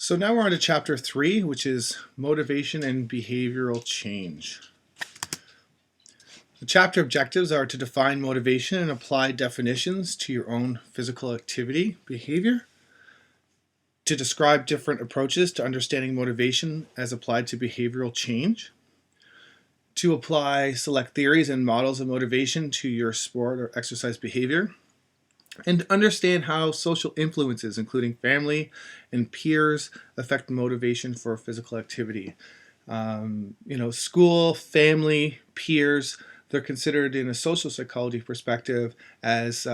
So now we're on to chapter 3, which is motivation and behavioral change. The chapter objectives are to define motivation and apply definitions to your own physical activity behavior, to describe different approaches to understanding motivation as applied to behavioral change, to apply select theories and models of motivation to your sport or exercise behavior, and understand how social influences, including family and peers, affect motivation for physical activity. School, family, peers, they're considered in a social psychology perspective as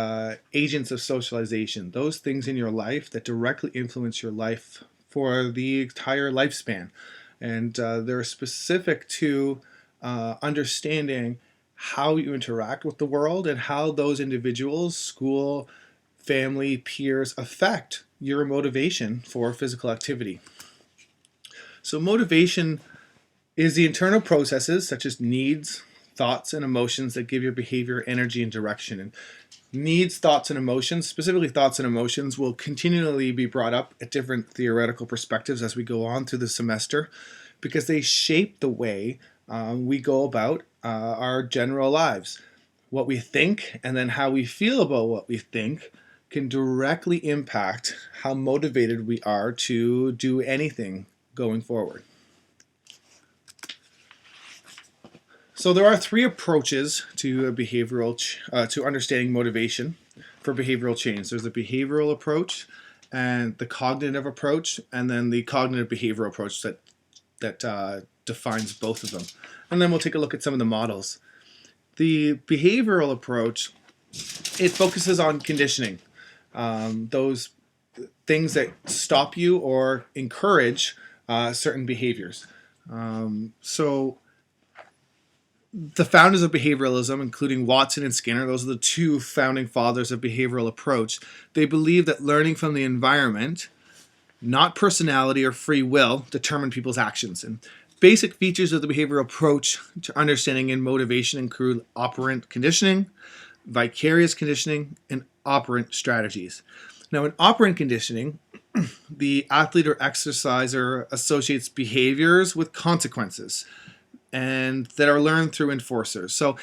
agents of socialization, those things in your life that directly influence your life for the entire lifespan. And they're specific to understanding how you interact with the world and how those individuals, school, family, peers affect your motivation for physical activity. So motivation is the internal processes such as needs, thoughts, and emotions that give your behavior energy and direction. And needs, thoughts, and emotions, specifically thoughts and emotions, will continually be brought up at different theoretical perspectives as we go on through the semester because they shape the way we go about our general lives. What we think and then how we feel about what we think can directly impact how motivated we are to do anything going forward. So there are three approaches to to understanding motivation for behavioral change. There's the behavioral approach and the cognitive approach, and then the cognitive behavioral approach that defines both of them. And then we'll take a look at some of the models. The behavioral approach, it focuses on conditioning, those things that stop you or encourage certain behaviors. So the founders of behavioralism, including Watson and Skinner, those are the two founding fathers of behavioral approach. They believe that learning from the environment, not personality or free will, determine people's actions. And basic features of the behavioral approach to understanding and motivation include operant conditioning, vicarious conditioning, and operant strategies. Now, in operant conditioning, the athlete or exerciser associates behaviors with consequences and that are learned through enforcers. So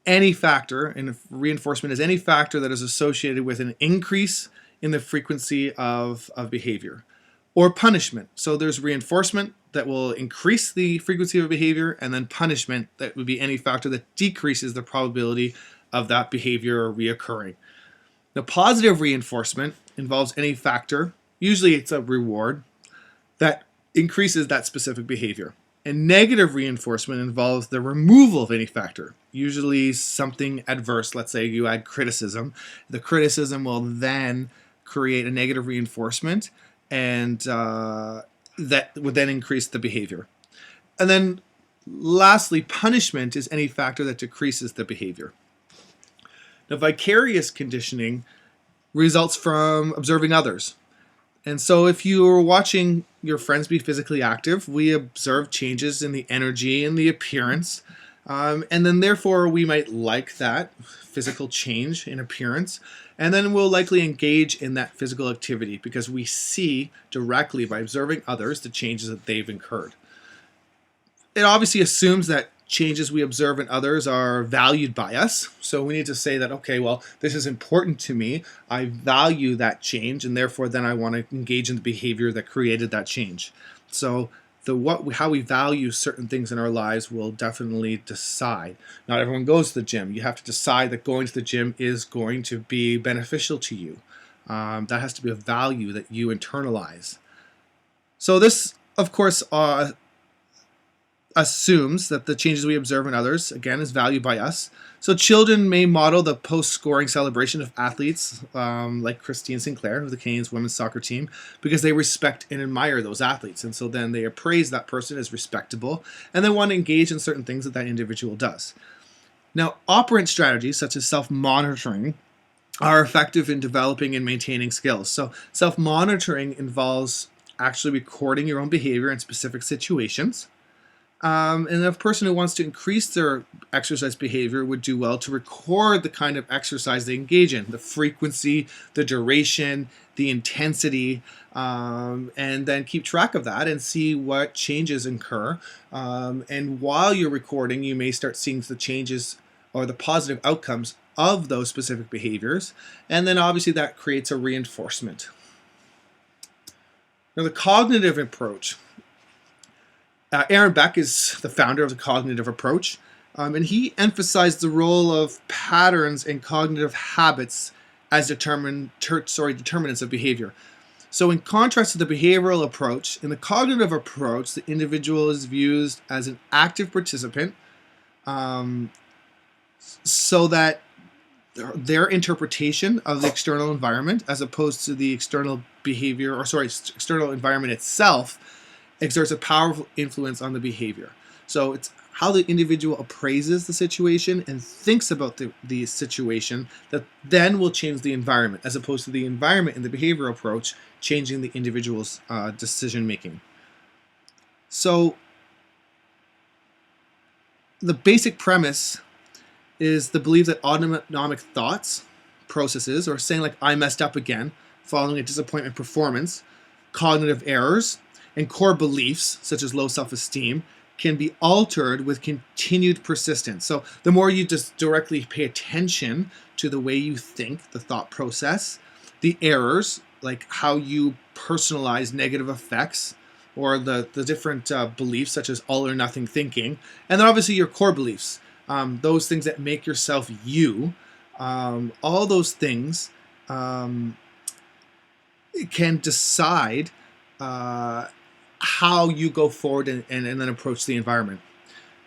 any factor, and reinforcement is any factor that is associated with an increase in the frequency of behavior. Or punishment. So there's reinforcement that will increase the frequency of behavior, and then punishment that would be any factor that decreases the probability of that behavior reoccurring. The positive reinforcement involves any factor, usually it's a reward, that increases that specific behavior. And negative reinforcement involves the removal of any factor, usually something adverse. Let's say you add criticism. The criticism will then create a negative reinforcement, and that would then increase the behavior. And then lastly, punishment is any factor that decreases the behavior. Now, vicarious conditioning results from observing others. And so if you're watching your friends be physically active, we observe changes in the energy and the appearance. And then therefore we might like that physical change in appearance. And then we'll likely engage in that physical activity because we see directly by observing others the changes that they've incurred. It obviously assumes that changes we observe in others are valued by us. So we need to say that, okay, well, this is important to me. I value that change, and therefore then I want to engage in the behavior that created that change. So how we value certain things in our lives will definitely decide. Not everyone goes to the gym. You have to decide that going to the gym is going to be beneficial to you. That has to be a value that you internalize. So this, of course, assumes that the changes we observe in others, again, is valued by us. So children may model the post-scoring celebration of athletes like Christine Sinclair of the Canadian women's soccer team because they respect and admire those athletes. And so then they appraise that person as respectable and they want to engage in certain things that that individual does. Now, operant strategies such as self-monitoring are effective in developing and maintaining skills. So self-monitoring involves actually recording your own behavior in specific situations. And a person who wants to increase their exercise behavior would do well to record the kind of exercise they engage in, the frequency, the duration, the intensity, and then keep track of that and see what changes occur. And while you're recording, you may start seeing the changes or the positive outcomes of those specific behaviors. And then obviously that creates a reinforcement. Now, the cognitive approach. Aaron Beck is the founder of the cognitive approach, and he emphasized the role of patterns and cognitive habits as determinants of behavior. So in contrast to the behavioral approach, in the cognitive approach, the individual is viewed as an active participant, so that their interpretation of the external environment, as opposed to the external environment itself, exerts a powerful influence on the behavior. So it's how the individual appraises the situation and thinks about the situation that then will change the environment, as opposed to the environment in the behavioral approach changing the individual's decision making. So the basic premise is the belief that autonomic thoughts, processes, or saying like, I messed up again, following a disappointment performance, cognitive errors, and core beliefs, such as low self-esteem, can be altered with continued persistence. So the more you just directly pay attention to the way you think, the thought process, the errors, like how you personalize negative effects, or the different beliefs, such as all or nothing thinking, and then obviously your core beliefs, those things that make yourself you, all those things can decide how you go forward and then approach the environment.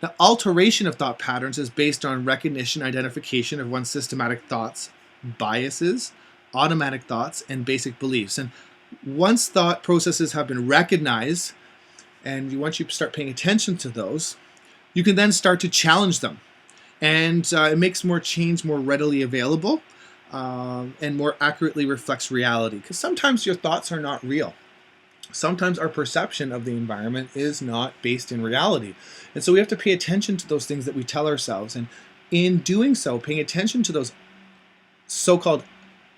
The alteration of thought patterns is based on recognition, identification of one's systematic thoughts, biases, automatic thoughts, and basic beliefs. And once thought processes have been recognized, and once you start paying attention to those, you can then start to challenge them. And it makes more change more readily available and more accurately reflects reality. Because sometimes your thoughts are not real. Sometimes our perception of the environment is not based in reality. And so we have to pay attention to those things that we tell ourselves. And in doing so, paying attention to those so-called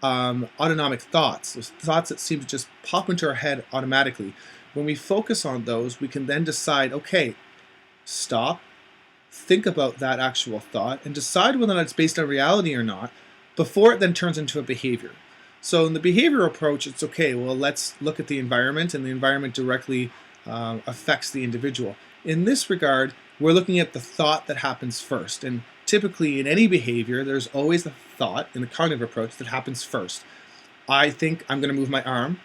autonomic thoughts, those thoughts that seem to just pop into our head automatically, when we focus on those, we can then decide, okay, stop, think about that actual thought, and decide whether or not it's based on reality or not, before it then turns into a behavior. So in the behavioral approach, it's okay, well, let's look at the environment, and the environment directly affects the individual. In this regard, we're looking at the thought that happens first. And typically in any behavior, there's always a thought in the cognitive approach that happens first. I think I'm going to move my arm,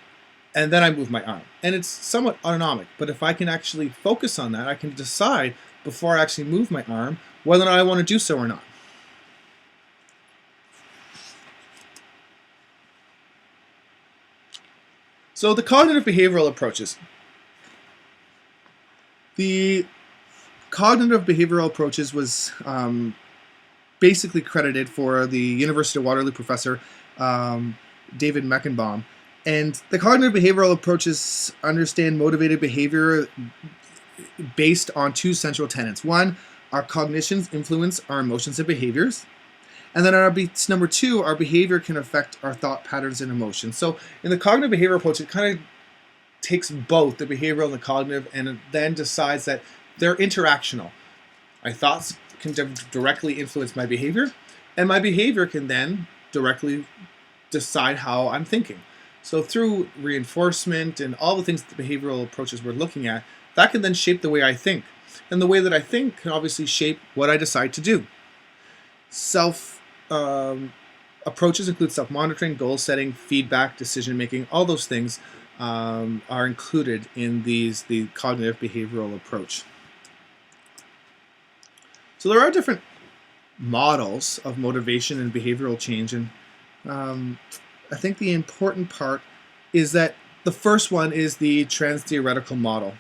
and then I move my arm. And it's somewhat autonomic, but if I can actually focus on that, I can decide before I actually move my arm whether or not I want to do so or not. So the cognitive behavioral approaches. The cognitive behavioral approaches was basically credited for the University of Waterloo professor David Meckenbaum. And the cognitive behavioral approaches understand motivated behavior based on two central tenets. One, our cognitions influence our emotions and behaviors. And then number two, our behavior can affect our thought patterns and emotions. So in the cognitive behavioral approach, it kind of takes both the behavioral and the cognitive and then decides that they're interactional. My thoughts can directly influence my behavior, and my behavior can then directly decide how I'm thinking. So through reinforcement and all the things that the behavioral approaches we're looking at, that can then shape the way I think. And the way that I think can obviously shape what I decide to do. Approaches include self-monitoring, goal setting, feedback, decision-making. All those things are included in the cognitive behavioral approach. So there are different models of motivation and behavioral change, and I think the important part is that the first one is the trans-theoretical model.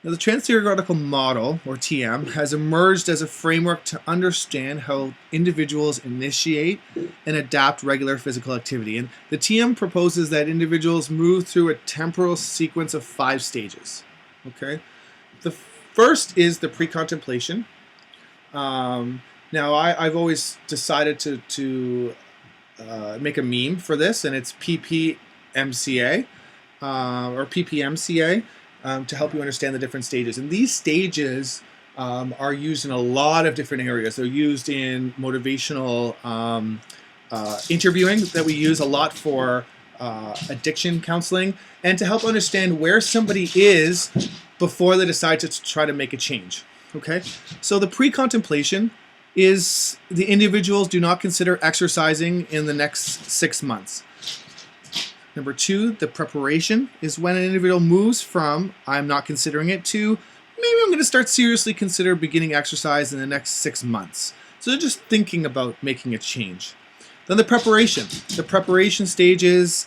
Now, the trans-theoretical model, or TM, has emerged as a framework to understand how individuals initiate and adapt regular physical activity. And the TM proposes that individuals move through a temporal sequence of 5 stages. Okay? The first is the pre-contemplation. Now, I've always decided to make a meme for this, and it's PPMCA or PPMCA to help you understand the different stages. And these stages are used in a lot of different areas. They're used in motivational interviewing that we use a lot for addiction counseling, and to help understand where somebody is before they decide to try to make a change. Okay, so the pre-contemplation is the individuals do not consider exercising in the next 6 months. Number 2, the preparation is when an individual moves from I'm not considering it to maybe I'm going to start seriously consider beginning exercise in the next 6 months. So they're just thinking about making a change. Then the preparation. The preparation stage is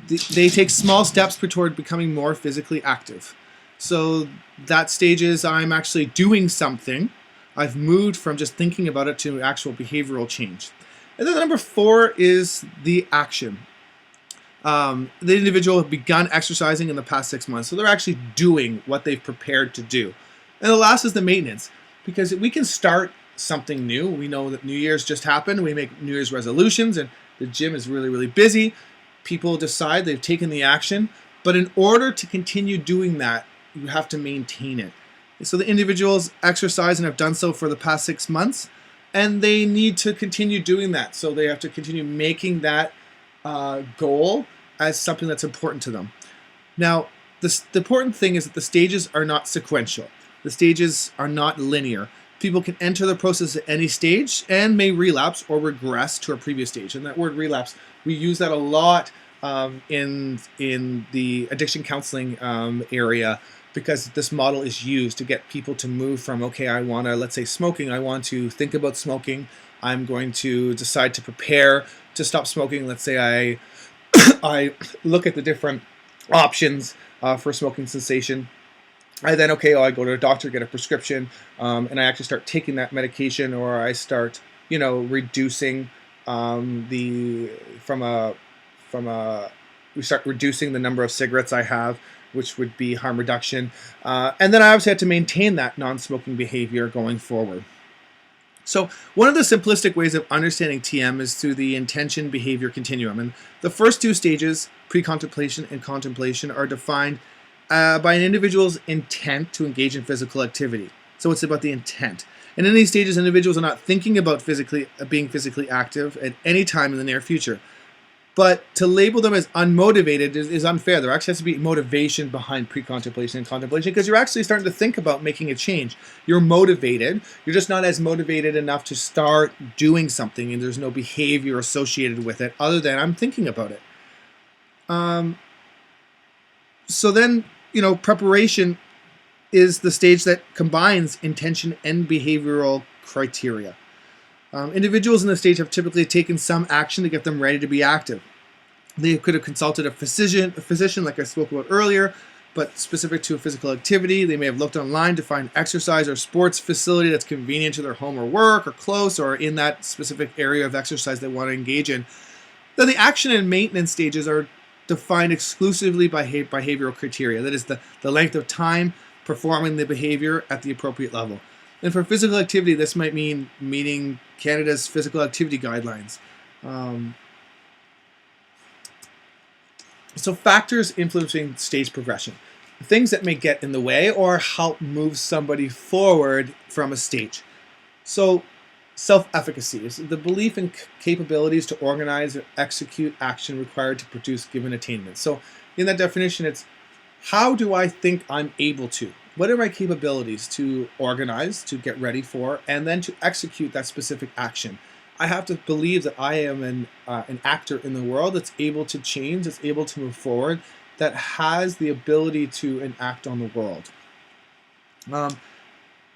they take small steps toward becoming more physically active. So that stage is I'm actually doing something. I've moved from just thinking about it to actual behavioral change. And then number 4 is the action. The individual have begun exercising in the past 6 months, so they're actually doing what they've prepared to do. And the last is the maintenance, because we can start something new. We know that New Year's just happened. We make New Year's resolutions, and the gym is really, really busy. People decide they've taken the action, but in order to continue doing that, you have to maintain it. So the individuals exercise and have done so for the past 6 months, and they need to continue doing that. So they have to continue making that goal as something that's important to them. Now, the important thing is that the stages are not sequential. The stages are not linear. People can enter the process at any stage and may relapse or regress to a previous stage. And that word relapse, we use that a lot in the addiction counseling area, because this model is used to get people to move from, okay, I want to, let's say smoking, I want to think about smoking. I'm going to decide to prepare to stop smoking. Let's say I look at the different options for smoking cessation. I then, I go to a doctor, get a prescription, and I actually start taking that medication, or I start, reducing we start reducing the number of cigarettes I have, which would be harm reduction. And then I obviously have to maintain that non-smoking behavior going forward. So one of the simplistic ways of understanding TM is through the intention behavior continuum. And the first 2 stages, pre-contemplation and contemplation, are defined by an individual's intent to engage in physical activity. So it's about the intent. And in these stages, individuals are not thinking about being physically active at any time in the near future. But to label them as unmotivated is unfair. There actually has to be motivation behind pre-contemplation and contemplation, because you're actually starting to think about making a change. You're motivated. You're just not as motivated enough to start doing something, and there's no behavior associated with it other than I'm thinking about it. So then, preparation is the stage that combines intention and behavioral criteria. Individuals in this stage have typically taken some action to get them ready to be active. They could have consulted a physician like I spoke about earlier, but specific to a physical activity. They may have looked online to find exercise or sports facility that's convenient to their home or work or close, or in that specific area of exercise they want to engage in. Then the action and maintenance stages are defined exclusively by behavioral criteria. That is the length of time performing the behavior at the appropriate level. And for physical activity, this might mean meeting Canada's physical activity guidelines. So factors influencing stage progression. Things that may get in the way or help move somebody forward from a stage. So self-efficacy is the belief in capabilities to organize or execute action required to produce given attainment. So in that definition, it's how do I think I'm able to? What are my capabilities to organize, to get ready for, and then to execute that specific action? I have to believe that I am an actor in the world that's able to change, that's able to move forward, that has the ability to enact on the world.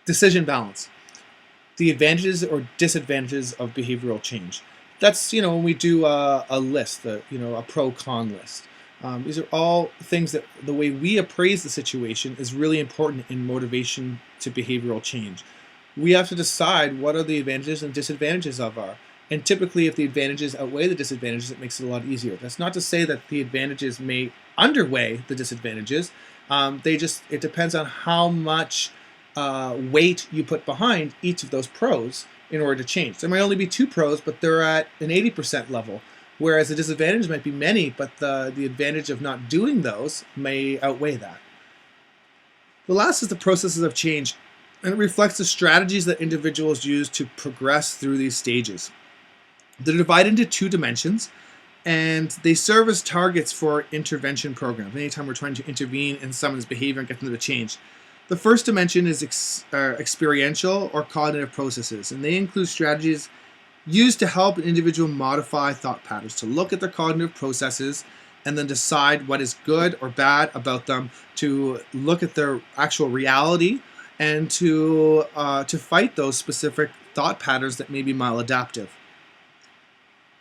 Decision balance. The advantages or disadvantages of behavioral change. That's, when we do a list, a pro-con list. These are all things that the way we appraise the situation is really important in motivation to behavioral change. We have to decide what are the advantages and disadvantages of our. And typically, if the advantages outweigh the disadvantages, it makes it a lot easier. That's not to say that the advantages may underweigh the disadvantages. It depends on how much weight you put behind each of those pros in order to change. There might only be 2 pros, but they're at an 80% level, whereas the disadvantage might be many, but the advantage of not doing those may outweigh that. The last is the processes of change, and it reflects the strategies that individuals use to progress through these stages. They're divided into 2 dimensions, and they serve as targets for intervention programs anytime we're trying to intervene in someone's behavior and get them to change. The first dimension is experiential or cognitive processes, and they include strategies used to help an individual modify thought patterns, to look at their cognitive processes and then decide what is good or bad about them, to look at their actual reality, and to fight those specific thought patterns that may be maladaptive.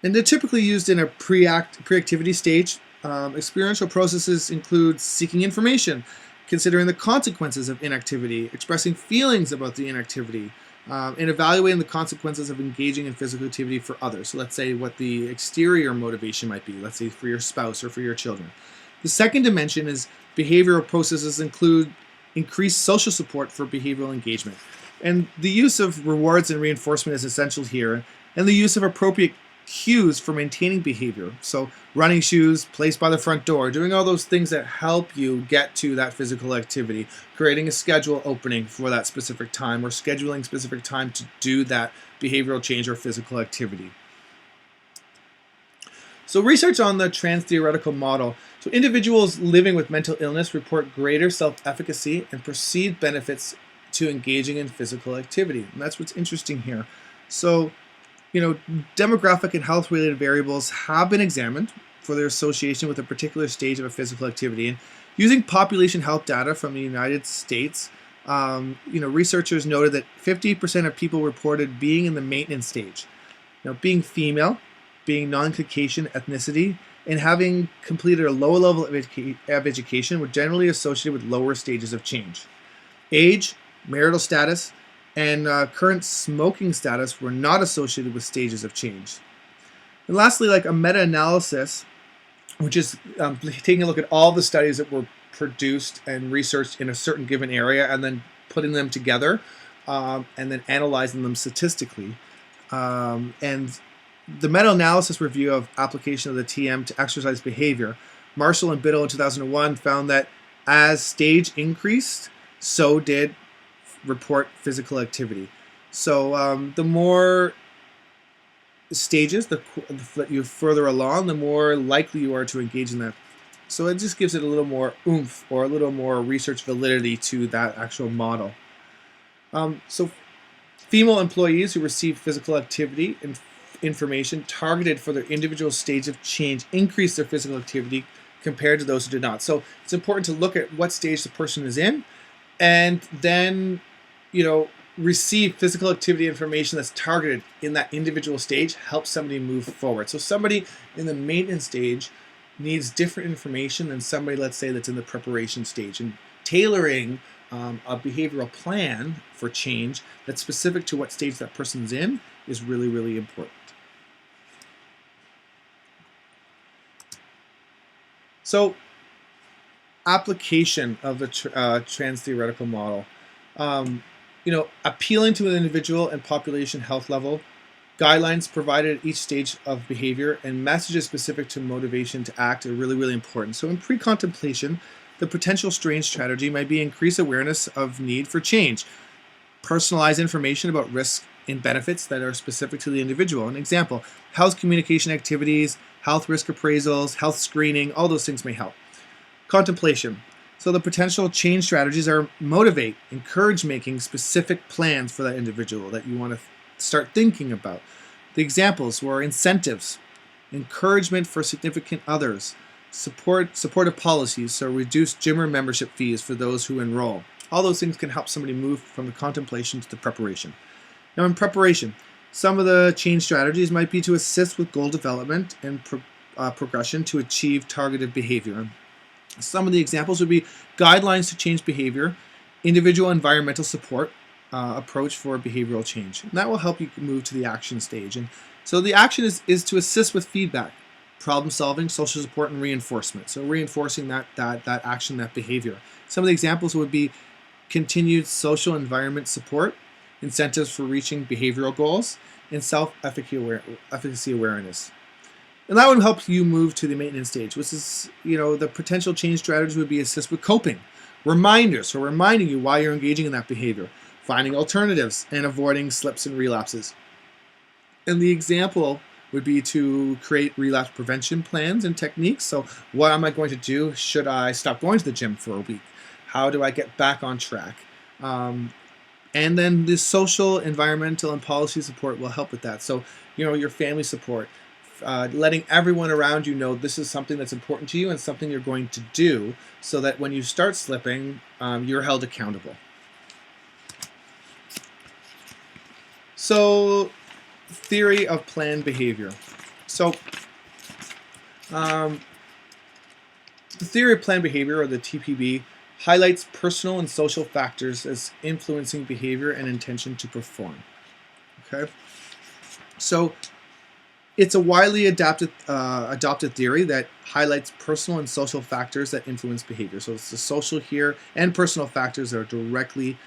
And they're typically used in a pre-activity stage. Experiential processes include seeking information, considering the consequences of inactivity, expressing feelings about the inactivity, and evaluating the consequences of engaging in physical activity for others. So let's say what the exterior motivation might be, let's say for your spouse or for your children. The second dimension is behavioral processes include increased social support for behavioral engagement. And the use of rewards and reinforcement is essential here, and the use of appropriate cues for maintaining behavior. So running shoes, placed by the front door, doing all those things that help you get to that physical activity, creating a schedule opening for that specific time, or scheduling specific time to do that behavioral change or physical activity. So research on the trans-theoretical model. So individuals living with mental illness report greater self-efficacy and perceived benefits to engaging in physical activity. And that's what's interesting here. So demographic and health-related variables have been examined for their association with a particular stage of a physical activity. And using population health data from the United States, researchers noted that 50% of people reported being in the maintenance stage. Now, being female, being non-Caucasian ethnicity, and having completed a lower level of education were generally associated with lower stages of change. Age, marital status, and current smoking status were not associated with stages of change. And lastly, like a meta-analysis, which is taking a look at all the studies that were produced and researched in a certain given area and then putting them together and then analyzing them statistically. And the meta-analysis review of application of the TM to exercise behavior, Marshall and Biddle in 2001 found that as stage increased, so did report physical activity. So the more stages that you're further along, the more likely you are to engage in that. So it just gives it a little more oomph or a little more research validity to that actual model. So female employees who receive physical activity and information targeted for their individual stage of change increase their physical activity compared to those who did not. So it's important to look at what stage the person is in and then receive physical activity information that's targeted in that individual stage, helps somebody move forward. So somebody in the maintenance stage needs different information than somebody, let's say, that's in the preparation stage. And tailoring a behavioral plan for change that's specific to what stage that person's in is really, really important. So application of the trans-theoretical model. Appealing to an individual and population health level, guidelines provided at each stage of behavior, and messages specific to motivation to act are really, really important. So in pre-contemplation, the potential strange strategy might be increased awareness of need for change, personalized information about risks and benefits that are specific to the individual. An example, health communication activities, health risk appraisals, health screening, all those things may help. Contemplation. So the potential change strategies are motivate, encourage making specific plans for that individual that you want to start thinking about. The examples were incentives, encouragement for significant others, supportive policies, so reduce gym or membership fees for those who enroll. All those things can help somebody move from the contemplation to the preparation. Now in preparation, some of the change strategies might be to assist with goal development and progression to achieve targeted behavior. Some of the examples would be guidelines to change behavior, individual environmental support approach for behavioral change. And that will help you move to the action stage. And so the action is to assist with feedback, problem solving, social support, and reinforcement. So reinforcing that action, that behavior. Some of the examples would be continued social environment support, incentives for reaching behavioral goals, and self-efficacy awareness. And that would help you move to the maintenance stage, which is, the potential change strategy would be assist with coping, reminders, so reminding you why you're engaging in that behavior, finding alternatives, and avoiding slips and relapses. And the example would be to create relapse prevention plans and techniques. So what am I going to do? Should I stop going to the gym for a week? How do I get back on track? And then the social, environmental, and policy support will help with that. So, your family support, letting everyone around you know this is something that's important to you and something you're going to do so that when you start slipping, you're held accountable. So, theory of planned behavior. So, the theory of planned behavior, or the TPB, highlights personal and social factors as influencing behavior and intention to perform. Okay, so it's a widely adopted theory that highlights personal and social factors that influence behavior. So it's the social here and personal factors that are directly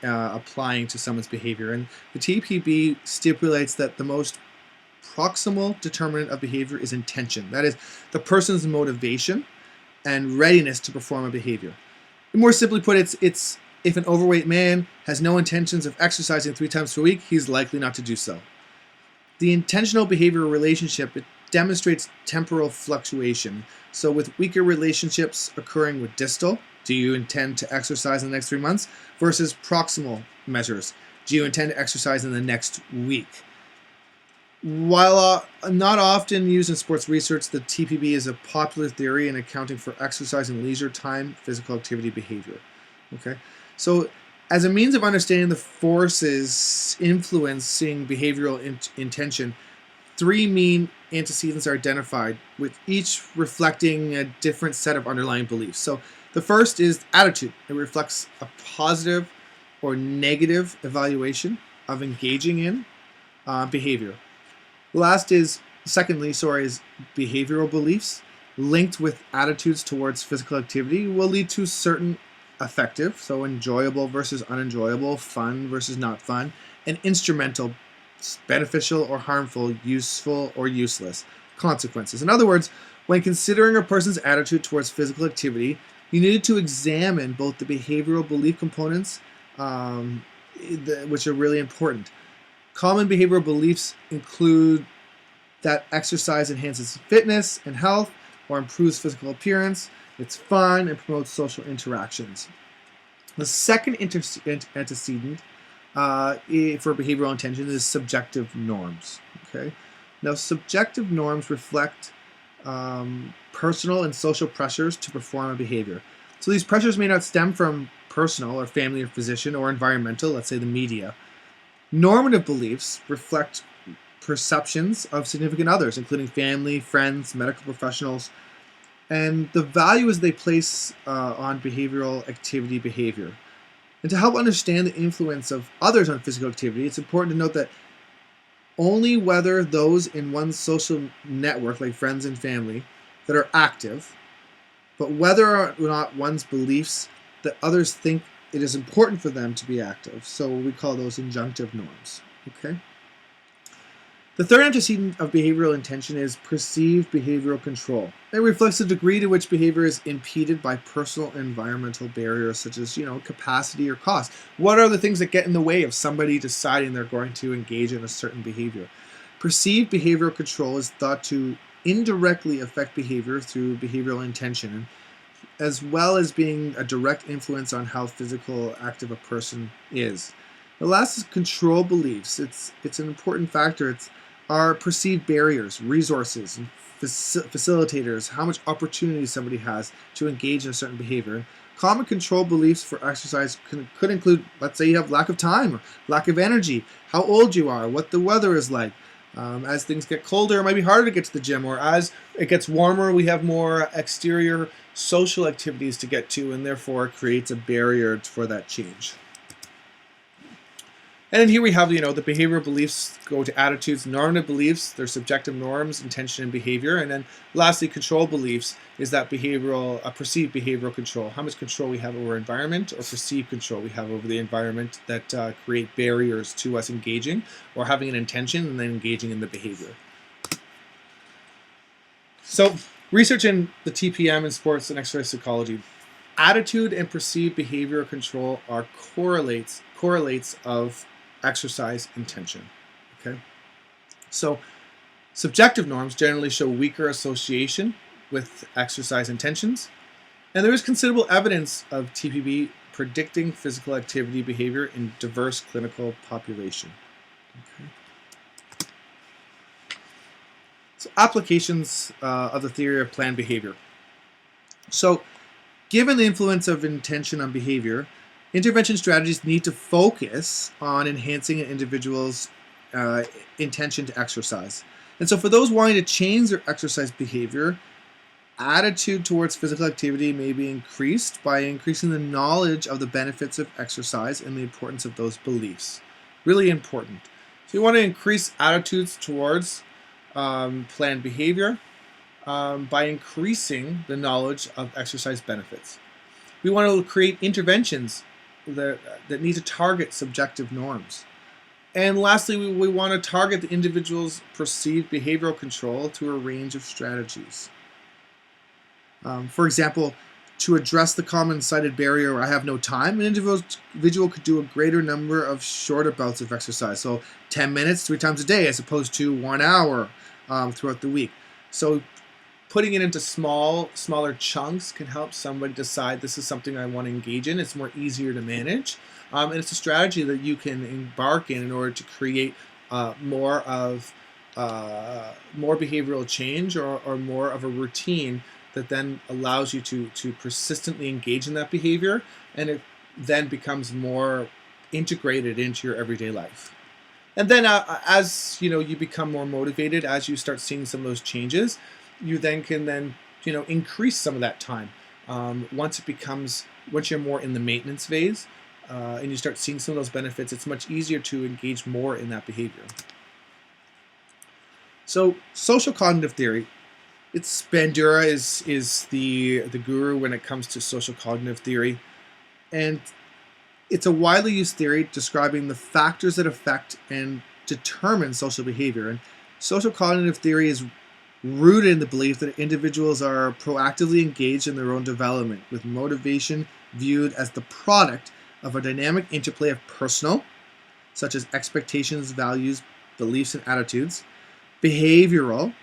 applying to someone's behavior. And the TPB stipulates that the most proximal determinant of behavior is intention. That is, the person's motivation and readiness to perform a behavior. And more simply put, it's if an overweight man has no intentions of exercising 3 times per week, he's likely not to do so. The intentional behavioral relationship, it demonstrates temporal fluctuation. So with weaker relationships occurring with distal, do you intend to exercise in the next 3 months, versus proximal measures, do you intend to exercise in the next week? While not often used in sports research, the TPB is a popular theory in accounting for exercise and leisure time, physical activity behavior. Okay, so as a means of understanding the forces influencing behavioral intention, 3 mean antecedents are identified, with each reflecting a different set of underlying beliefs. So the first is attitude. It reflects a positive or negative evaluation of engaging in behavior. Secondly, is behavioral beliefs linked with attitudes towards physical activity will lead to certain affective, so enjoyable versus unenjoyable, fun versus not fun, and instrumental, beneficial or harmful, useful or useless consequences. In other words, when considering a person's attitude towards physical activity, you need to examine both the behavioral belief components, which are really important. Common behavioral beliefs include that exercise enhances fitness and health or improves physical appearance, it's fun, and promotes social interactions. The second antecedent for behavioral intention is subjective norms. Okay, now subjective norms reflect personal and social pressures to perform a behavior. So these pressures may not stem from personal or family or physician or environmental, let's say the media. Normative beliefs reflect perceptions of significant others, including family, friends, medical professionals, and the values they place on behavioral activity behavior. And to help understand the influence of others on physical activity, it's important to note that only whether those in one's social network, like friends and family, that are active, but whether or not one's beliefs that others think it is important for them to be active. So we call those injunctive norms. Okay. The third antecedent of behavioral intention is perceived behavioral control. It reflects the degree to which behavior is impeded by personal and environmental barriers such as, capacity or cost. What are the things that get in the way of somebody deciding they're going to engage in a certain behavior? Perceived behavioral control is thought to indirectly affect behavior through behavioral intention, as well as being a direct influence on how physical active a person is. The last is control beliefs. It's an important factor. It's our perceived barriers, resources, and facilitators, how much opportunity somebody has to engage in a certain behavior. Common control beliefs for exercise could include, let's say you have lack of time or lack of energy, how old you are, what the weather is like. As things get colder, it might be harder to get to the gym, or as it gets warmer, we have more exterior social activities to get to, and therefore it creates a barrier for that change. And then here we have, the behavioral beliefs go to attitudes, normative beliefs, their subjective norms, intention, and behavior. And then lastly, control beliefs is that perceived behavioral control. How much control we have over our environment, or perceived control we have over the environment that create barriers to us engaging or having an intention and then engaging in the behavior. So research in the TPM in sports and exercise psychology. Attitude and perceived behavioral control are correlates of exercise intention. Okay, so subjective norms generally show weaker association with exercise intentions, and there is considerable evidence of TPB predicting physical activity behavior in diverse clinical population. Okay. So applications of the theory of planned behavior. So given the influence of intention on behavior, intervention strategies need to focus on enhancing an individual's intention to exercise. And so for those wanting to change their exercise behavior, attitude towards physical activity may be increased by increasing the knowledge of the benefits of exercise and the importance of those beliefs. Really important. So you want to increase attitudes towards planned behavior by increasing the knowledge of exercise benefits. We want to create interventions that need to target subjective norms. And lastly, we want to target the individual's perceived behavioral control through a range of strategies. For example, to address the common cited barrier, I have no time, an individual could do a greater number of shorter bouts of exercise. So 10 minutes, 3 times a day, as opposed to 1 hour throughout the week. So putting it into smaller chunks can help somebody decide this is something I want to engage in. It's more easier to manage. And it's a strategy that you can embark in order to create more behavioral change or more of a routine that then allows you to persistently engage in that behavior, and it then becomes more integrated into your everyday life. And then as you become more motivated, as you start seeing some of those changes, you then can increase some of that time. Once you're more in the maintenance phase and you start seeing some of those benefits, it's much easier to engage more in that behavior. So social cognitive theory, Bandura is the guru when it comes to social cognitive theory, and it's a widely used theory describing the factors that affect and determine social behavior. And social cognitive theory is rooted in the belief that individuals are proactively engaged in their own development, with motivation viewed as the product of a dynamic interplay of personal, such as expectations, values, beliefs, and attitudes, behavioral,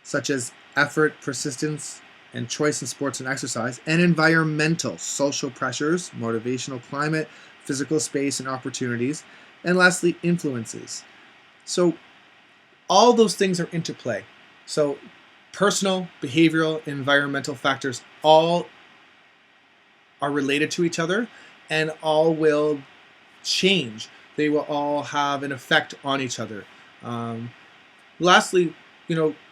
such as effort, persistence, and choice in sports and exercise, and environmental, social pressures, motivational climate, physical space and opportunities, and lastly, influences. So all those things are interplay. So personal, behavioral, environmental factors all are related to each other and all will change. They will all have an effect on each other. Lastly,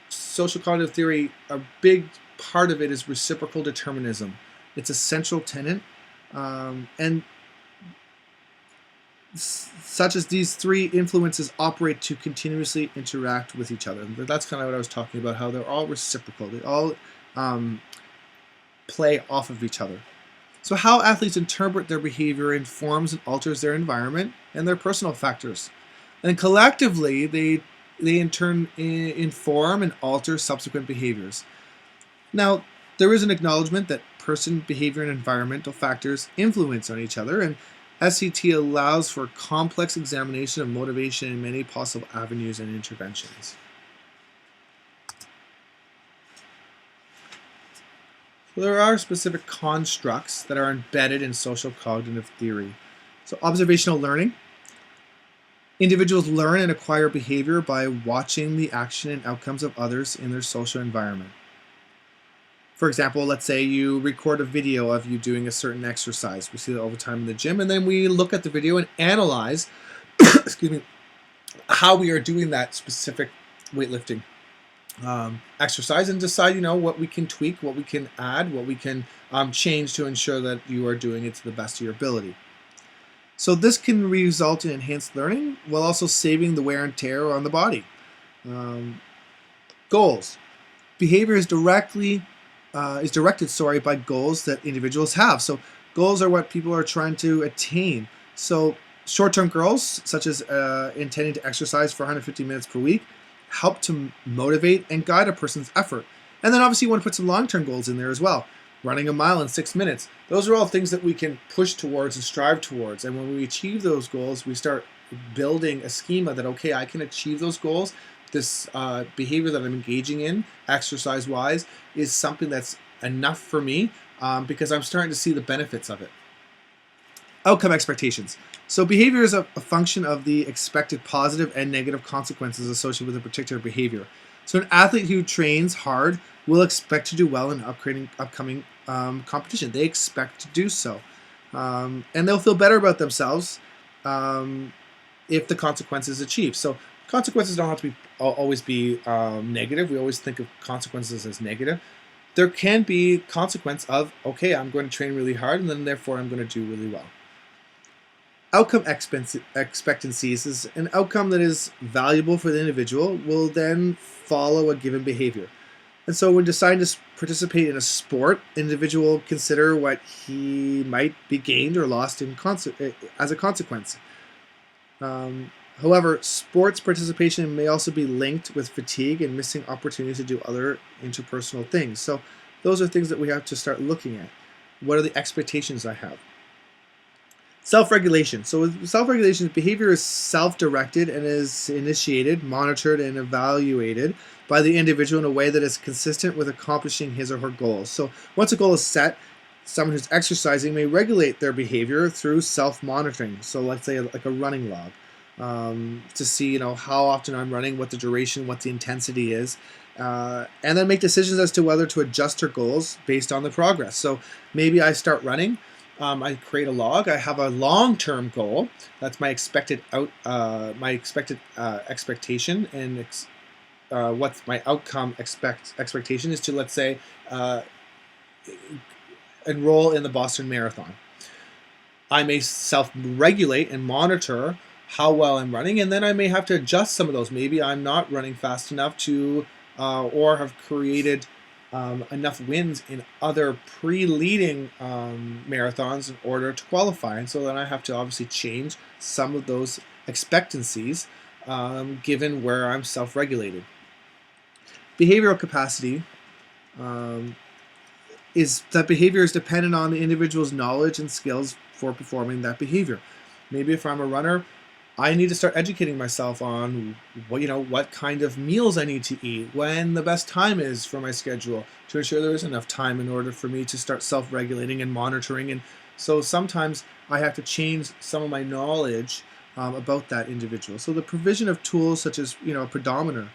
social cognitive theory, a big part of it is reciprocal determinism. It's a central tenet, and such as these three influences operate to continuously interact with each other. That's kind of what I was talking about, how they're all reciprocal. They all play off of each other. So how athletes interpret their behavior informs and alters their environment and their personal factors. And collectively, they in turn inform and alter subsequent behaviors. Now, there is an acknowledgement that person, behavior, and environmental factors influence on each other, and SCT allows for complex examination of motivation in many possible avenues and interventions. So there are specific constructs that are embedded in social cognitive theory. So observational learning. Individuals learn and acquire behavior by watching the action and outcomes of others in their social environment. For example, let's say you record a video of you doing a certain exercise. We see that all the time in the gym, and then we look at the video and analyze how we are doing that specific weightlifting exercise and decide, what we can tweak, what we can add, what we can change to ensure that you are doing it to the best of your ability. So this can result in enhanced learning while also saving the wear and tear on the body. Um, Goals. Behavior is directed, by goals that individuals have. So goals are what people are trying to attain. So short-term goals, such as intending to exercise for 150 minutes per week, help to motivate and guide a person's effort. And then obviously you want to put some long-term goals in there as well. Running a mile in 6 minutes. Those are all things that we can push towards and strive towards. And when we achieve those goals, we start building a schema that, okay, I can achieve those goals. This behavior that I'm engaging in, exercise-wise, is something that's enough for me because I'm starting to see the benefits of it. Outcome expectations. So behavior is a function of the expected positive and negative consequences associated with a particular behavior. So an athlete who trains hard will expect to do well in upcoming competition. They expect to do so. And they'll feel better about themselves if the consequence is achieved. So consequences don't have to always be negative. We always think of consequences as negative. There can be consequence of, okay, I'm going to train really hard and then therefore I'm going to do really well. Outcome expectancies is an outcome that is valuable for the individual will then follow a given behavior. And so when deciding to participate in a sport, individual will consider what he might be gained or lost as a consequence. However, sports participation may also be linked with fatigue and missing opportunities to do other interpersonal things. So those are things that we have to start looking at. What are the expectations I have? Self-regulation. So with self-regulation, behavior is self-directed and is initiated, monitored, and evaluated by the individual in a way that is consistent with accomplishing his or her goals. So once a goal is set, someone who's exercising may regulate their behavior through self-monitoring. So let's say like a running log to see how often I'm running, what the duration, what the intensity is, and then make decisions as to whether to adjust their goals based on the progress. So maybe I start running. I create a log. I have a long-term goal. That's my expected expectation, and what's my outcome expectation is to, let's say, enroll in the Boston Marathon. I may self-regulate and monitor how well I'm running, and then I may have to adjust some of those. Maybe I'm not running fast enough to, or have created enough wins in other pre-leading marathons in order to qualify. And so then I have to obviously change some of those expectancies given where I'm self-regulated. Behavioral capacity is that behavior is dependent on the individual's knowledge and skills for performing that behavior. Maybe if I'm a runner, I need to start educating myself on what kind of meals I need to eat, when the best time is for my schedule, to ensure there is enough time in order for me to start self-regulating and monitoring. And so sometimes I have to change some of my knowledge about that individual. So the provision of tools such as a pedometer,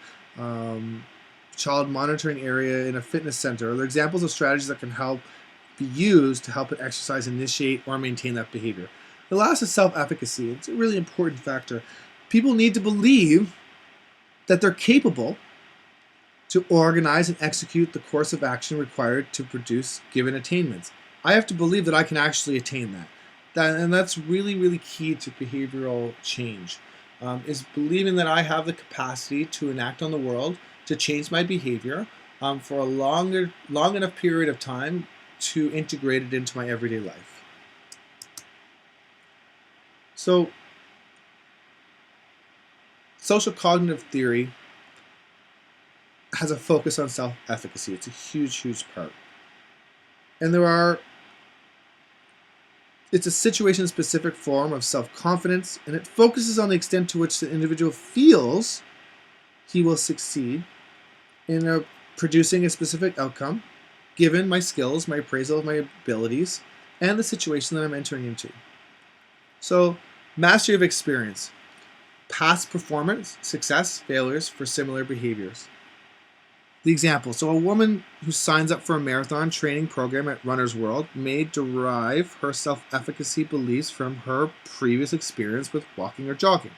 child monitoring area in a fitness center, are the examples of strategies that can help be used to help an exercise initiate or maintain that behavior. The last is self-efficacy. It's a really important factor. People need to believe that they're capable to organize and execute the course of action required to produce given attainments. I have to believe that I can actually attain that. And that's really, really key to behavioral change, is believing that I have the capacity to enact on the world, to change my behavior for a long enough period of time to integrate it into my everyday life. So, social cognitive theory has a focus on self-efficacy. It's a huge, huge part. And it's a situation-specific form of self-confidence, and it focuses on the extent to which the individual feels he will succeed in producing a specific outcome, given my skills, my appraisal of my abilities, and the situation that I'm entering into. So, mastery of experience. Past performance, success, failures for similar behaviors. The example. So a woman who signs up for a marathon training program at Runner's World may derive her self-efficacy beliefs from her previous experience with walking or jogging.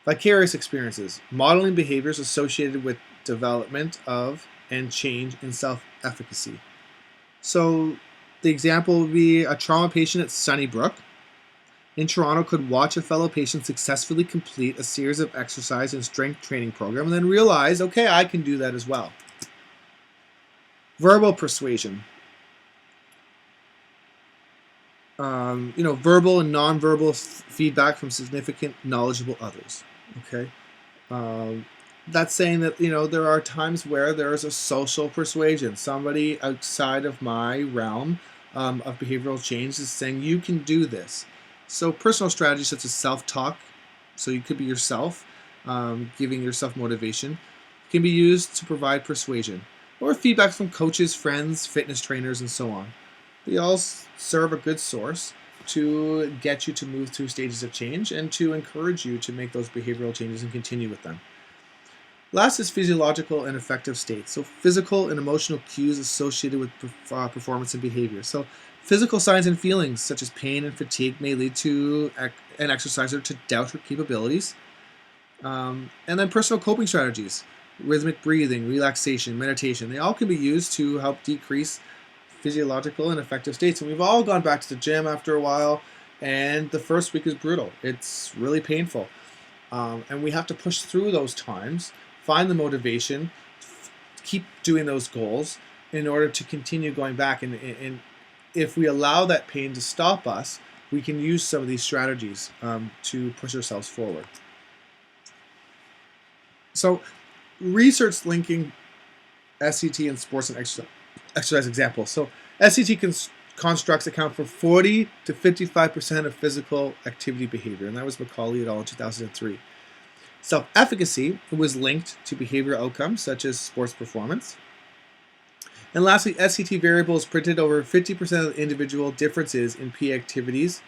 Vicarious experiences. Modeling behaviors associated with development of and change in self-efficacy. So the example would be a trauma patient at Sunnybrook in Toronto could watch a fellow patient successfully complete a series of exercise and strength training program and then realize, okay, I can do that as well. Verbal persuasion. Verbal and nonverbal feedback from significant, knowledgeable others. Okay, that's saying that there are times where there is a social persuasion. Somebody outside of my realm of behavioral change is saying you can do this. So personal strategies such as self-talk, so you could be yourself, giving yourself motivation, can be used to provide persuasion, or feedback from coaches, friends, fitness trainers, and so on. They all serve a good source to get you to move through stages of change and to encourage you to make those behavioral changes and continue with them. Last is physiological and affective states. So physical and emotional cues associated with performance and behavior. So physical signs and feelings such as pain and fatigue may lead to an exerciser to doubt her capabilities. And then personal coping strategies, rhythmic breathing, relaxation, meditation, they all can be used to help decrease physiological and affective states. And we've all gone back to the gym after a while, and the first week is brutal. It's really painful. And we have to push through those times, find the motivation, keep doing those goals in order to continue going back. And if we allow that pain to stop us, we can use some of these strategies to push ourselves forward. So research linking SCT and sports and exercise examples. So SCT constructs account for 40 to 55% of physical activity behavior, and that was Macaulay et al. In 2003. Self-efficacy was linked to behavioral outcomes such as sports performance. And lastly, SCT variables predicted over 50% of individual differences in PA activities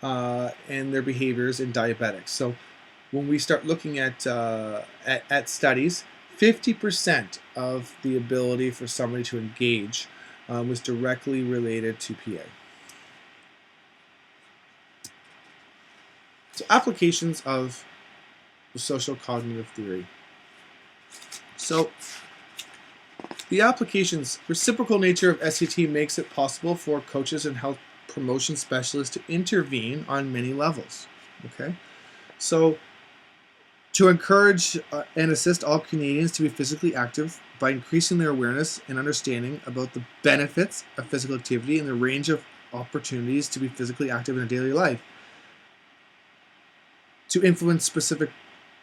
and their behaviors in diabetics. So when we start looking at studies, 50% of the ability for somebody to engage was directly related to PA. So applications of the social cognitive theory. So the applications, reciprocal nature of SCT makes it possible for coaches and health promotion specialists to intervene on many levels. Okay, so to encourage and assist all Canadians to be physically active by increasing their awareness and understanding about the benefits of physical activity and the range of opportunities to be physically active in a daily life. To influence specific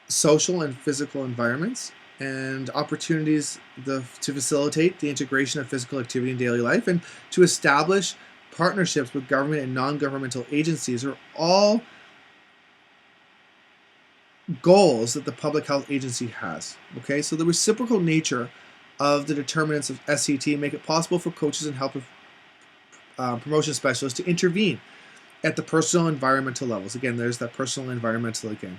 social and physical environments and opportunities to facilitate the integration of physical activity in daily life, and to establish partnerships with government and non-governmental agencies are all goals that the public health agency has. Okay, so the reciprocal nature of the determinants of SCT make it possible for coaches and health promotion specialists to intervene at the personal environmental levels. Again, there's that personal environmental again.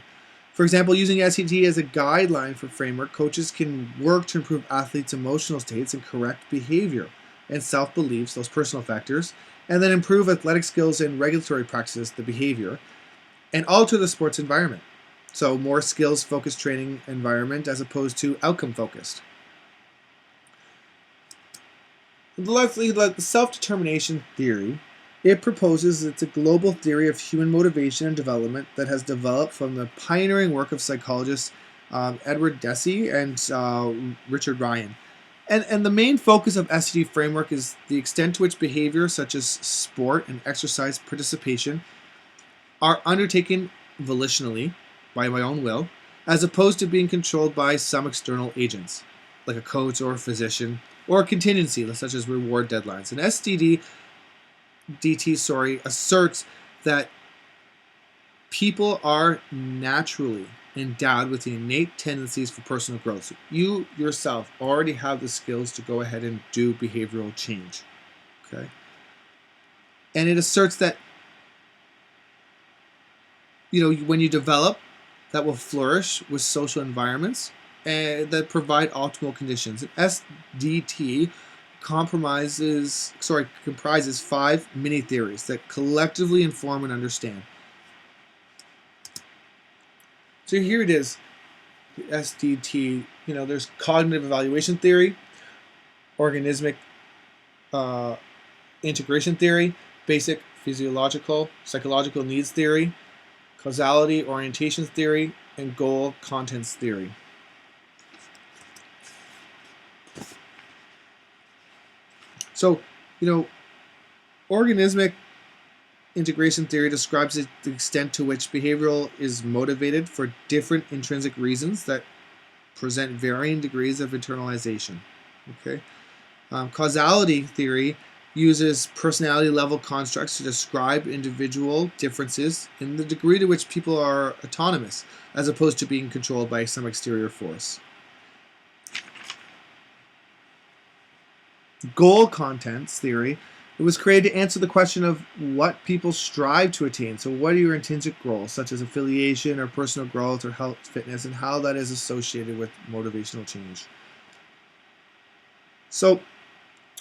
For example, using SCT as a guideline for framework, coaches can work to improve athletes' emotional states and correct behavior and self-beliefs, those personal factors, and then improve athletic skills and regulatory practices, the behavior, and alter the sports environment. So more skills-focused training environment as opposed to outcome-focused. Lastly, the self-determination theory. It proposes it's a global theory of human motivation and development that has developed from the pioneering work of psychologists Edward Deci and Richard Ryan. And the main focus of SCT framework is the extent to which behavior such as sport and exercise participation are undertaken volitionally, by my own will, as opposed to being controlled by some external agents, like a coach or a physician, or a contingency, such as reward deadlines. And DT asserts that people are naturally endowed with the innate tendencies for personal growth. So you yourself already have the skills to go ahead and do behavioral change. Okay? And it asserts that when you develop, that will flourish with social environments and that provide optimal conditions. And SDT comprises 5 mini theories that collectively inform and understand. So here it is, the SDT. There's cognitive evaluation theory, organismic integration theory, basic physiological, psychological needs theory, causality, orientations theory, and goal contents theory. So, organismic integration theory describes the extent to which behavioral is motivated for different intrinsic reasons that present varying degrees of internalization. Okay, causality theory uses personality level constructs to describe individual differences in the degree to which people are autonomous, as opposed to being controlled by some exterior force. Goal contents theory, it was created to answer the question of what people strive to attain. So what are your intrinsic goals, such as affiliation or personal growth or health, fitness, and how that is associated with motivational change. So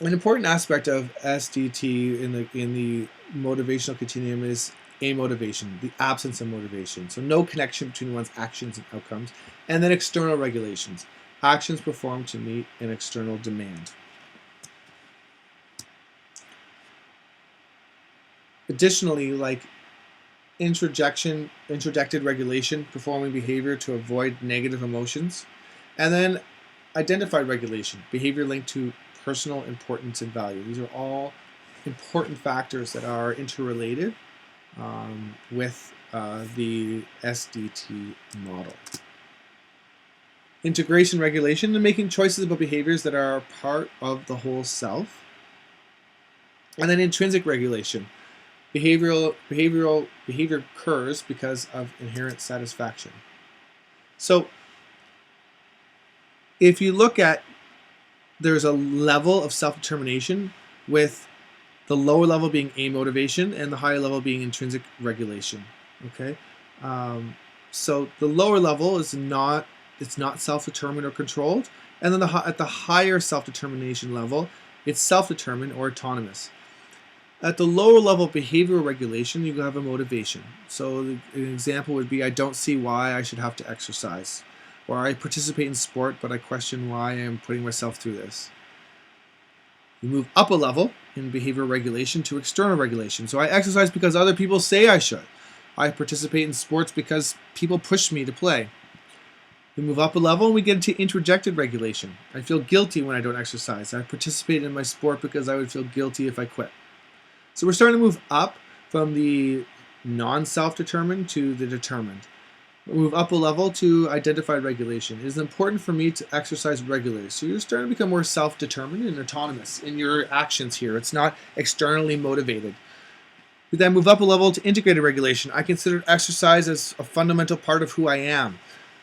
an important aspect of SDT in the motivational continuum is amotivation, the absence of motivation. So no connection between one's actions and outcomes. And then external regulations, actions performed to meet an external demand. Additionally, like introjected regulation, performing behavior to avoid negative emotions, and then identified regulation, behavior linked to personal importance and value. These are all important factors that are interrelated with the SDT model. Integration regulation and making choices about behaviors that are part of the whole self. And then intrinsic regulation. Behavior occurs because of inherent satisfaction. So if you look at, there's a level of self-determination with the lower level being amotivation and the higher level being intrinsic regulation. Okay, so the lower level is not self-determined or controlled, and then at the higher self-determination level, it's self-determined or autonomous. At the lower level behavioral regulation, you have a motivation. So an example would be, I don't see why I should have to exercise. Or I participate in sport, but I question why I'm putting myself through this. You move up a level in behavioral regulation to external regulation. So I exercise because other people say I should. I participate in sports because people push me to play. We move up a level and we get into introjected regulation. I feel guilty when I don't exercise. I participate in my sport because I would feel guilty if I quit. So we're starting to move up from the non-self-determined to the determined. We move up a level to identified regulation. It is important for me to exercise regularly. So you're starting to become more self-determined and autonomous in your actions here. It's not externally motivated. We then move up a level to integrated regulation. I consider exercise as a fundamental part of who I am.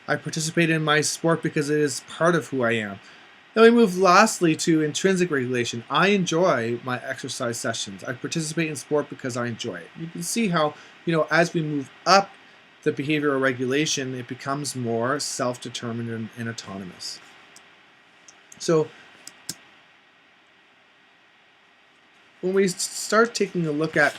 I participate in my sport because it is part of who I am. Then we move lastly to intrinsic regulation. I enjoy my exercise sessions. I participate in sport because I enjoy it. You can see how, as we move up the behavioral regulation, it becomes more self-determined and autonomous. So when we start taking a look at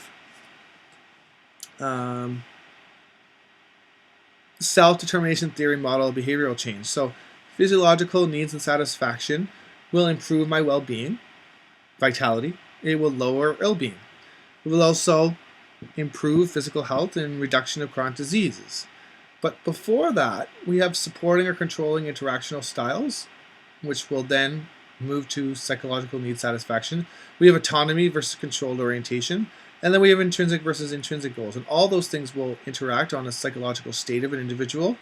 self-determination theory model of behavioral change. So physiological needs and satisfaction will improve my well-being, vitality. It will lower ill-being. It will also improve physical health and reduction of chronic diseases. But before that, we have supporting or controlling interactional styles, which will then move to psychological need satisfaction. We have autonomy versus controlled orientation. And then we have intrinsic versus intrinsic goals. And all those things will interact on a psychological state of an individual,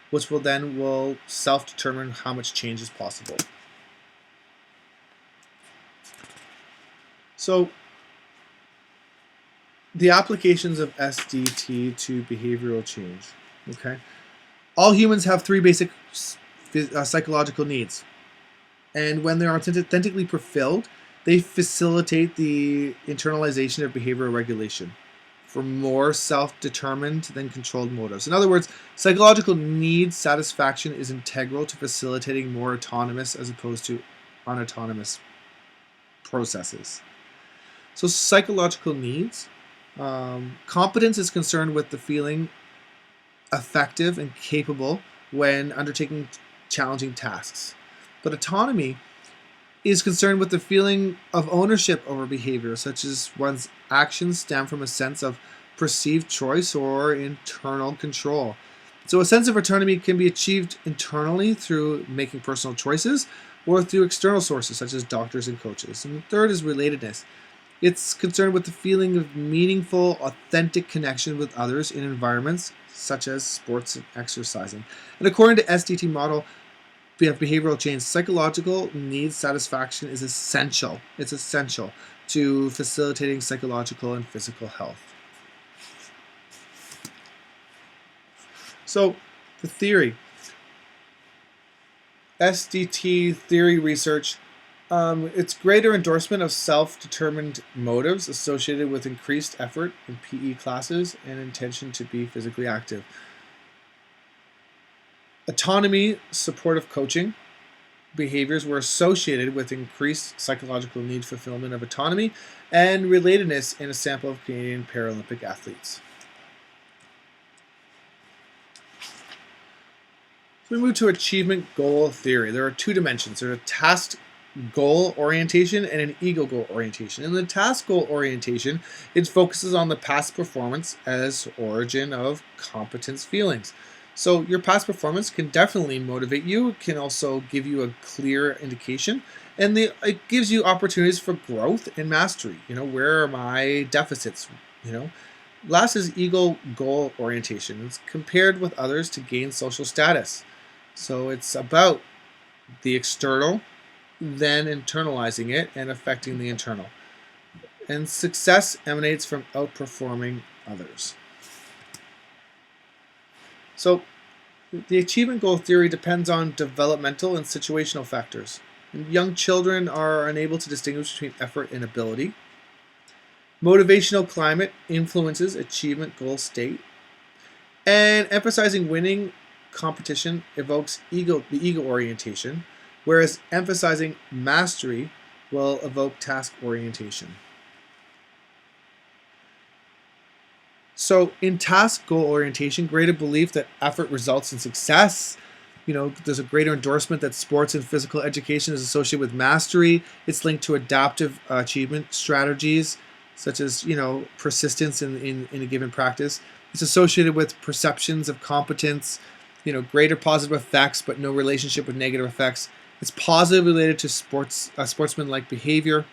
which will self-determine how much change is possible. So the applications of SDT to behavioral change. Okay, all humans have three basic psychological needs, and when they are authentically fulfilled, they facilitate the internalization of behavioral regulation for more self-determined than controlled motives. In other words, psychological need satisfaction is integral to facilitating more autonomous as opposed to unautonomous processes. So psychological needs, competence is concerned with the feeling effective and capable when undertaking challenging tasks. But autonomy is concerned with the feeling of ownership over behavior, such as one's actions stem from a sense of perceived choice or internal control. So a sense of autonomy can be achieved internally through making personal choices or through external sources such as doctors and coaches. And the third is relatedness. It's concerned with the feeling of meaningful, authentic connection with others in environments such as sports and exercising. And according to SDT model, we have behavioral change. Psychological needs satisfaction is essential. It's essential to facilitating psychological and physical health. So, the theory. SDT theory research. It's greater endorsement of self-determined motives associated with increased effort in PE classes and intention to be physically active. Autonomy, supportive coaching behaviors were associated with increased psychological need fulfillment of autonomy and relatedness in a sample of Canadian Paralympic athletes. So we move to achievement goal theory. There are two dimensions. There's a task goal orientation and an ego goal orientation. In the task goal orientation, it focuses on the past performance as origin of competence feelings. So your past performance can definitely motivate you. It can also give you a clear indication, and it gives you opportunities for growth and mastery. Where are my deficits? Last is ego goal orientation. It's compared with others to gain social status. So it's about the external, then internalizing it and affecting the internal. And success emanates from outperforming others. So the achievement goal theory depends on developmental and situational factors. Young children are unable to distinguish between effort and ability. Motivational climate influences achievement goal state. And emphasizing winning competition evokes the ego orientation, whereas emphasizing mastery will evoke task orientation. So in task goal orientation, greater belief that effort results in success. There's a greater endorsement that sports and physical education is associated with mastery. It's linked to adaptive achievement strategies, such as, persistence in a given practice. It's associated with perceptions of competence, greater positive effects, but no relationship with negative effects. It's positively related to sportsman-like behavior,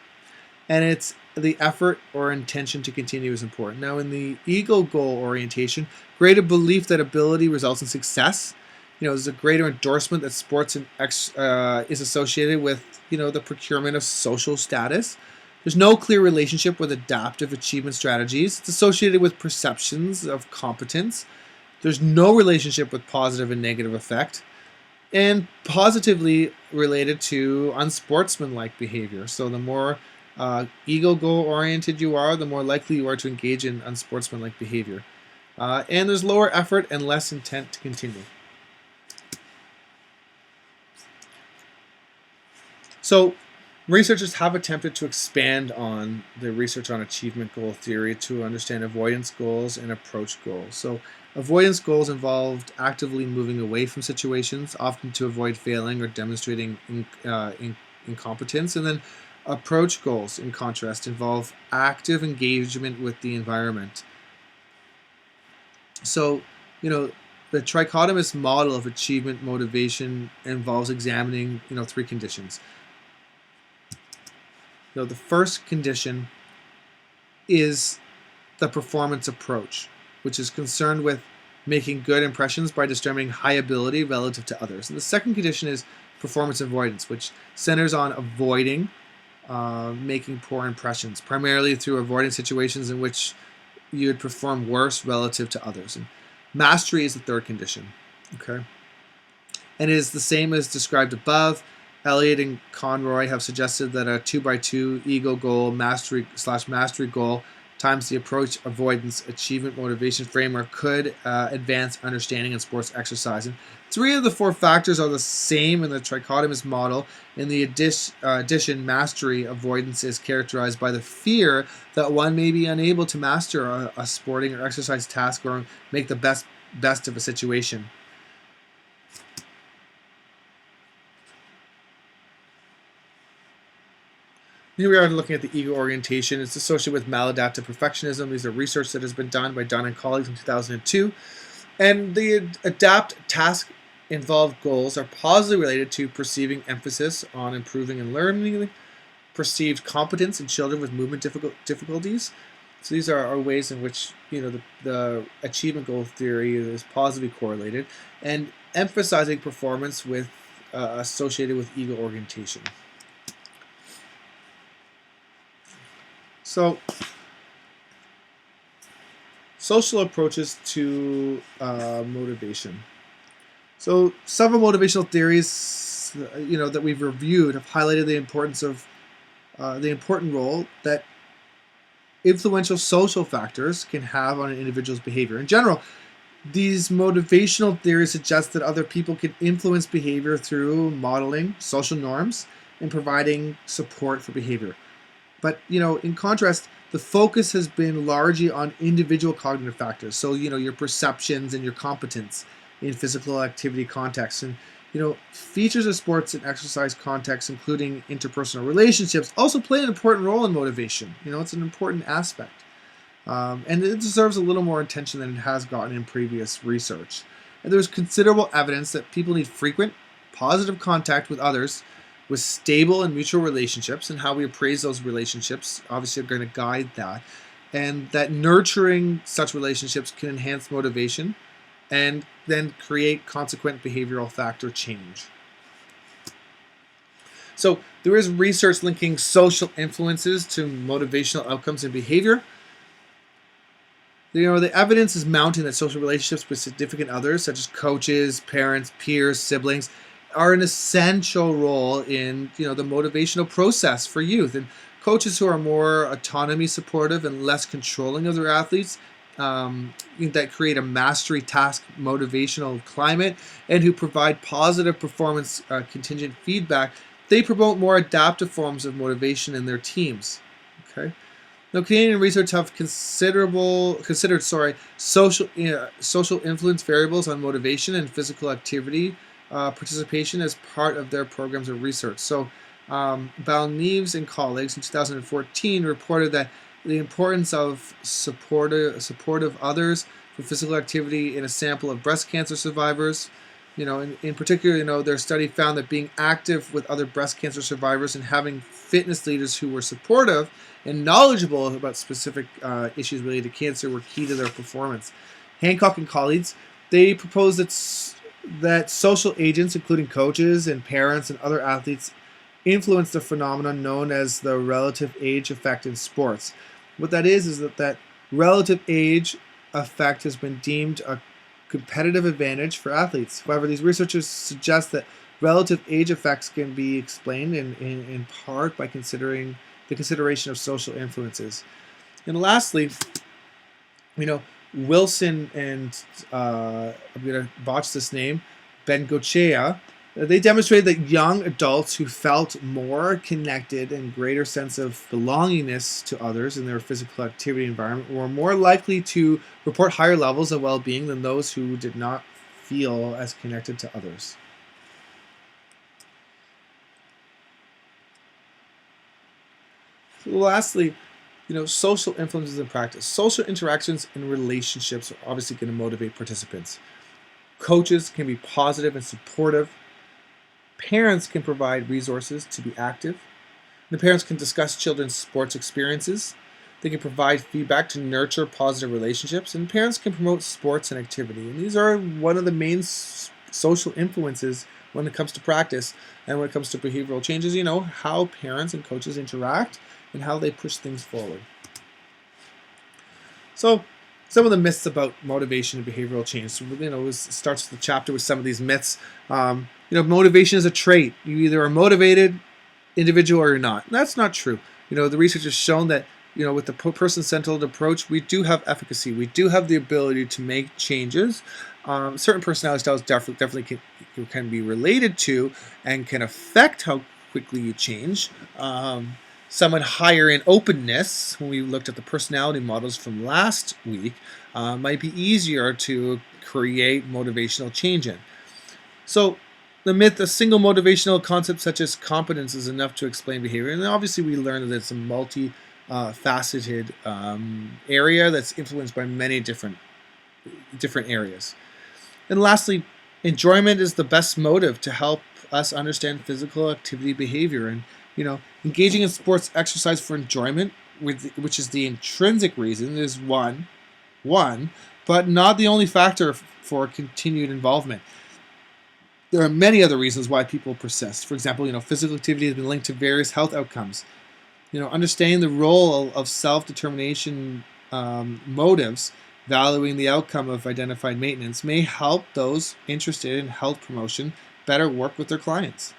and it's the effort or intention to continue is important. Now, in the ego goal orientation, greater belief that ability results in success. There's a greater endorsement that sports is associated with, the procurement of social status. There's no clear relationship with adaptive achievement strategies. It's associated with perceptions of competence. There's no relationship with positive and negative effect. And positively related to unsportsmanlike behavior. So the more ego goal oriented you are, the more likely you are to engage in unsportsmanlike behavior. And there's lower effort and less intent to continue. So researchers have attempted to expand on the research on achievement goal theory to understand avoidance goals and approach goals. So avoidance goals involved actively moving away from situations, often to avoid failing or demonstrating incompetence. And then approach goals, in contrast, involve active engagement with the environment. So, the trichotomous model of achievement motivation involves examining, three conditions. The first condition is the performance approach, which is concerned with making good impressions by determining high ability relative to others. And the second condition is performance avoidance, which centers on avoiding making poor impressions, primarily through avoiding situations in which you would perform worse relative to others. And mastery is the third condition. Okay, and it is the same as described above. Elliott and Conroy have suggested that a 2x2 ego goal, mastery goal times the approach avoidance achievement motivation framework could advance understanding in sports exercise. And 3 of the 4 factors are the same in the trichotomous model. In the addition, mastery avoidance is characterized by the fear that one may be unable to master a sporting or exercise task or make the best of a situation. Here we are looking at the ego orientation. It's associated with maladaptive perfectionism. These are research that has been done by Dunn and colleagues in 2002. And the adapt task involved goals are positively related to perceiving emphasis on improving and learning, perceived competence in children with movement difficulties. So these are ways in which the achievement goal theory is positively correlated, and emphasizing performance with associated with ego orientation. So, social approaches to motivation. So, several motivational theories, that we've reviewed have highlighted the importance of the important role that influential social factors can have on an individual's behavior. In general, these motivational theories suggest that other people can influence behavior through modeling social norms and providing support for behavior. But, in contrast, the focus has been largely on individual cognitive factors. So, your perceptions and your competence in physical activity contexts. And, features of sports and exercise contexts, including interpersonal relationships, also play an important role in motivation. It's an important aspect. And it deserves a little more attention than it has gotten in previous research. And there's considerable evidence that people need frequent, positive contact with others with stable and mutual relationships, and how we appraise those relationships obviously are going to guide that, and that nurturing such relationships can enhance motivation and then create consequent behavioral factor change. So there is research linking social influences to motivational outcomes and behavior. The evidence is mounting that social relationships with significant others, such as coaches, parents, peers, siblings, are an essential role in the motivational process for youth. And coaches who are more autonomy supportive and less controlling of their athletes, that create a mastery task motivational climate, and who provide positive performance contingent feedback, they promote more adaptive forms of motivation in their teams. Okay. Now, Canadian research have considered social influence variables on motivation and physical activity participation as part of their programs of research. So, Balneves and colleagues in 2014 reported that the importance of supportive others for physical activity in a sample of breast cancer survivors. In particular, their study found that being active with other breast cancer survivors and having fitness leaders who were supportive and knowledgeable about specific issues related to cancer were key to their performance. Hancock and colleagues, they proposed that social agents, including coaches and parents and other athletes, influence the phenomenon known as the relative age effect in sports. What that is that relative age effect has been deemed a competitive advantage for athletes. However, these researchers suggest that relative age effects can be explained in part by considering the consideration of social influences. And lastly, Wilson and I'm going to botch this name, Bengochea, they demonstrated that young adults who felt more connected and greater sense of belongingness to others in their physical activity environment were more likely to report higher levels of well-being than those who did not feel as connected to others. So lastly, social influences in practice. Social interactions and relationships are obviously going to motivate participants. Coaches can be positive and supportive. Parents can provide resources to be active. The parents can discuss children's sports experiences. They can provide feedback to nurture positive relationships. And parents can promote sports and activity. And these are one of the main social influences when it comes to practice and when it comes to behavioral changes. How parents and coaches interact and how they push things forward. So, some of the myths about motivation and behavioral change. So, it starts the chapter with some of these myths. Motivation is a trait. You either are a motivated individual or you're not. And that's not true. The research has shown that, with the person-centered approach, we do have efficacy. We do have the ability to make changes. Certain personality styles definitely can be related to and can affect how quickly you change. Someone higher in openness, when we looked at the personality models from last week, might be easier to create motivational change in. So the myth, a single motivational concept such as competence is enough to explain behavior. And obviously we learned that it's a multi-faceted area that's influenced by many different areas. And lastly, enjoyment is the best motive to help us understand physical activity behavior. And, engaging in sports exercise for enjoyment, which is the intrinsic reason, is one, but not the only factor for continued involvement. There are many other reasons why people persist. For example, physical activity has been linked to various health outcomes. Understanding the role of self-determination motives, valuing the outcome of identified maintenance, may help those interested in health promotion better work with their clients.